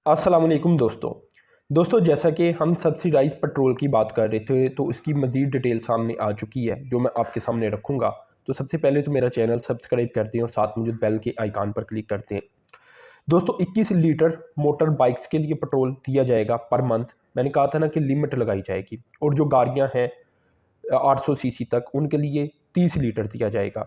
अस्सलाम वालेकुम दोस्तों जैसा कि हम सब्सिडाइज पेट्रोल की बात कर रहे थे तो इसकी मज़ीद डिटेल सामने आ चुकी है जो मैं आपके सामने रखूँगा। तो सबसे पहले तो मेरा चैनल सब्सक्राइब करते हैं और साथ मौजूद बेल के आइकान पर क्लिक करते हैं। दोस्तों 21 लीटर मोटर बाइक्स के लिए पेट्रोल दिया जाएगा पर मंथ। मैंने कहा था ना कि लिमिट लगाई जाएगी और जो गाड़ियाँ हैं 800 सीसी तक उनके लिए 30 लीटर दिया जाएगा।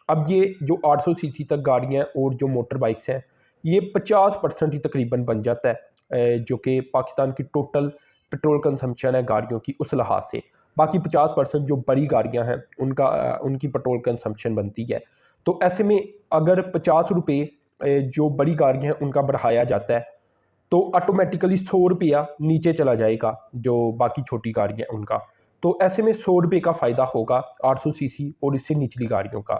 अब ये जो 800 सीसी तक गाड़ियाँ और जो मोटर बाइक्स हैं ये 50% ही तकरीबन बन जाता है जो कि पाकिस्तान की टोटल पेट्रोल कंजम्पशन है गाड़ियों की उस लिहाज से। बाकी 50% जो बड़ी गाड़ियाँ हैं उनकी पेट्रोल कंजम्पशन बनती है। तो ऐसे में अगर 50 रुपये जो बड़ी गाड़ियाँ हैं उनका बढ़ाया जाता है तो ऑटोमेटिकली 100 रुपया नीचे चला जाएगा जो बाकी छोटी गाड़ियाँ हैं उनका। तो ऐसे में 100 रुपये का फ़ायदा होगा 800 सीसी और इससे निचली गाड़ियों का।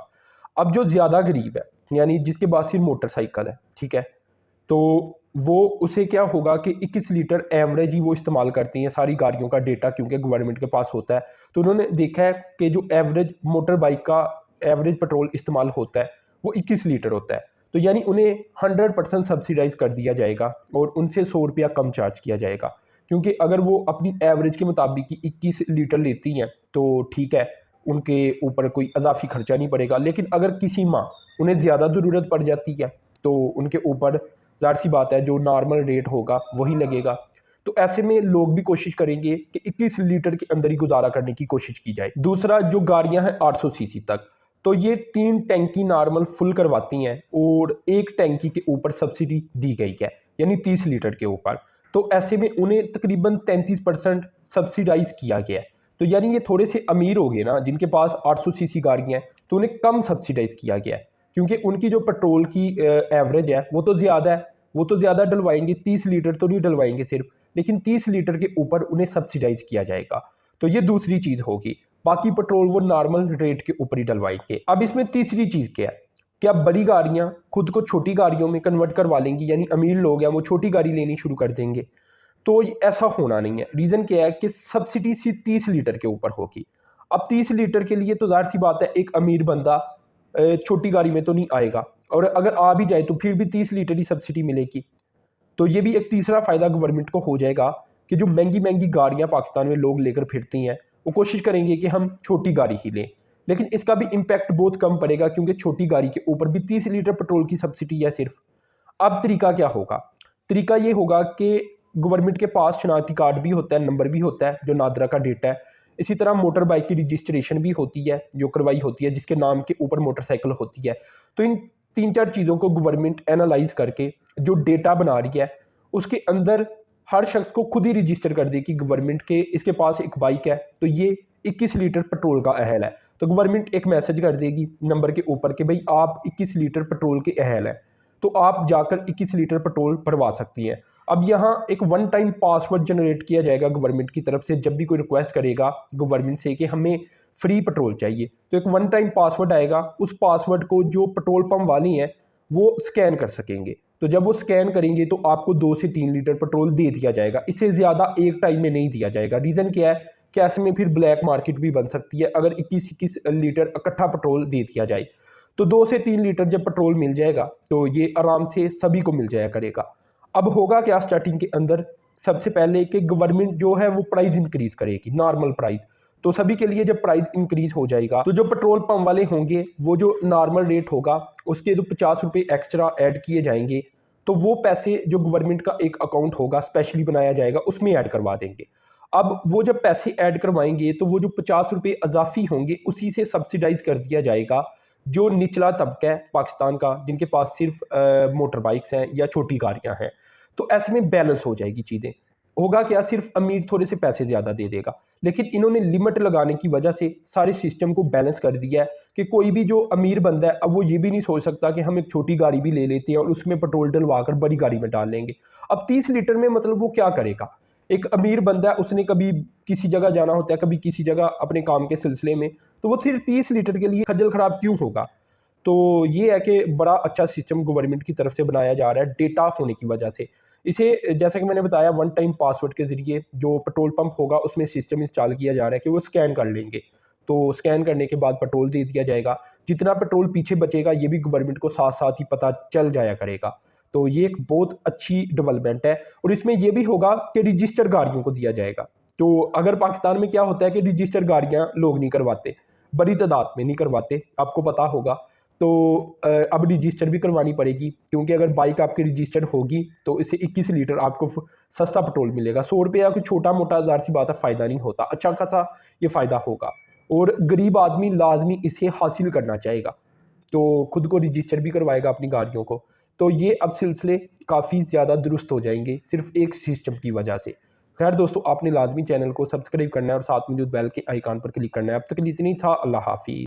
अब जो ज़्यादा गरीब है यानी जिसके पास सिर्फ मोटरसाइकिल है, ठीक है, तो वो उसे क्या होगा कि 21 लीटर एवरेज ही वो इस्तेमाल करती हैं सारी गाड़ियों का डेटा क्योंकि गवर्नमेंट के पास होता है। तो उन्होंने देखा है कि जो एवरेज मोटर बाइक का एवरेज पेट्रोल इस्तेमाल होता है वो 21 लीटर होता है। तो यानी उन्हें 100% सब्सिडाइज कर दिया जाएगा और उनसे 100 रुपया कम चार्ज किया जाएगा क्योंकि अगर वो अपनी एवरेज के मुताबिक 21 लीटर लेती हैं तो ठीक है, उनके ऊपर कोई इजाफी खर्चा नहीं पड़ेगा। लेकिन अगर किसी माह उन्हें ज़्यादा ज़रूरत पड़ जाती है तो उनके ऊपर ज़ाहिर सी बात है जो नॉर्मल रेट होगा वही लगेगा। तो ऐसे में लोग भी कोशिश करेंगे कि 21 लीटर के अंदर ही गुजारा करने की कोशिश की जाए। दूसरा जो गाड़ियां हैं 800 सीसी तक, तो ये 3 टैंकी नॉर्मल फुल करवाती हैं और एक टैंकी के ऊपर सब्सिडी दी गई है यानी 30 लीटर के ऊपर। तो ऐसे में उन्हें तकरीबन 33% सब्सिडाइज किया गया है। तो यानी ये थोड़े से अमीर हो गए ना जिनके पास 800 सीसी गाड़ियाँ हैं, तो उन्हें कम सब्सिडाइज किया गया है क्योंकि उनकी जो पेट्रोल की एवरेज है वो तो ज़्यादा है, वो तो ज़्यादा डलवाएंगे, 30 लीटर तो नहीं डलवाएंगे सिर्फ, लेकिन 30 लीटर के ऊपर उन्हें सब्सिडाइज किया जाएगा। तो ये दूसरी चीज़ होगी। बाकी पेट्रोल वो नॉर्मल रेट के ऊपर ही डलवाएंगे। अब इसमें तीसरी चीज़ क्या है, क्या बड़ी गाड़ियाँ खुद को छोटी गाड़ियों में कन्वर्ट करवा लेंगी, यानी अमीर लोग हैं वो छोटी गाड़ी लेनी शुरू कर देंगे। तो ऐसा होना नहीं है। रीज़न क्या है कि सब्सिडी सिर्फ 30 लीटर के ऊपर होगी। अब 30 लीटर के लिए तो ज़ाहिर सी बात है एक अमीर बंदा छोटी गाड़ी में तो नहीं आएगा और अगर आ भी जाए तो फिर भी 30 लीटर ही सब्सिडी मिलेगी। तो ये भी एक तीसरा फ़ायदा गवर्नमेंट को हो जाएगा कि जो महंगी महंगी गाड़ियाँ पाकिस्तान में लोग लेकर फिरती हैं वो कोशिश करेंगे कि हम छोटी गाड़ी ही लें। लेकिन इसका भी इम्पैक्ट बहुत कम पड़ेगा क्योंकि छोटी गाड़ी के ऊपर भी 30 लीटर पेट्रोल की सब्सिडी है सिर्फ। अब तरीका क्या होगा? तरीका ये होगा कि गवर्नमेंट के पास शनाख्ती कार्ड भी होता है, नंबर भी होता है जो नादरा का डेटा है। इसी तरह मोटर बाइक की रजिस्ट्रेशन भी होती है जो करवाई होती है जिसके नाम के ऊपर मोटरसाइकिल होती है। तो इन 3-4 चीज़ों को गवर्नमेंट एनालाइज करके जो डेटा बना रही है उसके अंदर हर शख्स को खुद ही रजिस्टर कर दे कि गवर्नमेंट के इसके पास एक बाइक है तो ये 21 लीटर पेट्रोल का अहल है। तो गवर्नमेंट एक मैसेज कर देगी नंबर के ऊपर कि भाई आप 21 लीटर पेट्रोल के अहल हैं, तो आप जाकर 21 लीटर पेट्रोल भरवा सकती हैं। अब यहाँ एक वन टाइम पासवर्ड जनरेट किया जाएगा गवर्नमेंट की तरफ से। जब भी कोई रिक्वेस्ट करेगा गवर्नमेंट से कि हमें फ्री पेट्रोल चाहिए तो एक वन टाइम पासवर्ड आएगा, उस पासवर्ड को जो पेट्रोल पंप वाले हैं वो स्कैन कर सकेंगे। तो जब वो स्कैन करेंगे तो आपको 2 से 3 लीटर पेट्रोल दे दिया जाएगा, इससे ज़्यादा एक टाइम में नहीं दिया जाएगा। रीज़न क्या है कि ऐसे में फिर ब्लैक मार्केट भी बन सकती है अगर 21-21 लीटर इकट्ठा पेट्रोल दे दिया जाए। तो 2 से 3 लीटर जब पेट्रोल मिल जाएगा तो ये आराम से सभी को मिल जाया करेगा। अब होगा क्या स्टार्टिंग के अंदर, सबसे पहले कि गवर्नमेंट जो है वो प्राइस इंक्रीज करेगी, नॉर्मल प्राइस। तो सभी के लिए जब प्राइस इंक्रीज हो जाएगा तो जो पेट्रोल पंप वाले होंगे वो जो नॉर्मल रेट होगा उसके जो 50 रुपये एक्स्ट्रा ऐड किए जाएंगे तो वो पैसे जो गवर्नमेंट का एक अकाउंट होगा स्पेशली बनाया जाएगा उसमें ऐड करवा देंगे। अब वो जब पैसे ऐड करवाएंगे तो वो जो 50 रुपये अजाफी होंगे उसी से सब्सिडाइज कर दिया जाएगा जो निचला तबका है पाकिस्तान का जिनके पास सिर्फ मोटर बाइक्स हैं या छोटी गाड़ियां हैं। तो ऐसे में बैलेंस हो जाएगी चीज़ें। होगा क्या, सिर्फ अमीर थोड़े से पैसे ज़्यादा दे देगा, लेकिन इन्होंने लिमिट लगाने की वजह से सारे सिस्टम को बैलेंस कर दिया है कि कोई भी जो अमीर बंदा है अब वो ये भी नहीं सोच सकता कि हम एक छोटी गाड़ी भी ले लेते हैं और उसमें पेट्रोल डलवा कर बड़ी गाड़ी में डाल लेंगे। अब 30 लीटर में मतलब वो क्या करेगा? एक अमीर बंदा है उसने कभी किसी जगह जाना होता है, कभी किसी जगह अपने काम के सिलसिले में, तो वो सिर्फ 30 लीटर के लिए खज्जल खराब क्यों होगा? तो ये है कि बड़ा अच्छा सिस्टम गवर्नमेंट की तरफ से बनाया जा रहा है डेटा होने की वजह से। इसे जैसा कि मैंने बताया वन टाइम पासवर्ड के ज़रिए जो पेट्रोल पंप होगा उसमें सिस्टम इंस्टॉल किया जा रहा है कि वो स्कैन कर लेंगे। तो स्कैन करने के बाद पेट्रोल दे दिया जाएगा। जितना पेट्रोल पीछे बचेगा ये भी गवर्नमेंट को साथ साथ ही पता चल जाया करेगा। तो ये एक बहुत अच्छी डेवलपमेंट है। और इसमें ये भी होगा कि रजिस्टर्ड गाड़ियों को दिया जाएगा। तो अगर पाकिस्तान में क्या होता है कि रजिस्टर्ड गाड़ियाँ लोग नहीं करवाते, बड़ी तादाद में नहीं करवाते, आपको पता होगा। तो अब रजिस्टर भी करवानी पड़ेगी, क्योंकि अगर बाइक आपकी रजिस्टर्ड होगी तो इससे 21 लीटर आपको सस्ता पेट्रोल मिलेगा। 100 रुपया कोई छोटा मोटा ज़ाहिर सी बात है फ़ायदा नहीं होता, अच्छा खासा ये फ़ायदा होगा। और गरीब आदमी लाजमी इसे हासिल करना चाहेगा, तो खुद को रजिस्टर भी करवाएगा अपनी गाड़ियों को। तो ये अब सिलसिले काफ़ी ज़्यादा दुरुस्त हो जाएंगे सिर्फ एक सिस्टम की वजह से। खैर दोस्तों, आपने लाजमी चैनल को सब्सक्राइब करना है और साथ में जो बेल के आइकन पर क्लिक करना है। अब तक के लिए इतना ही था। अल्लाह हाफिज़।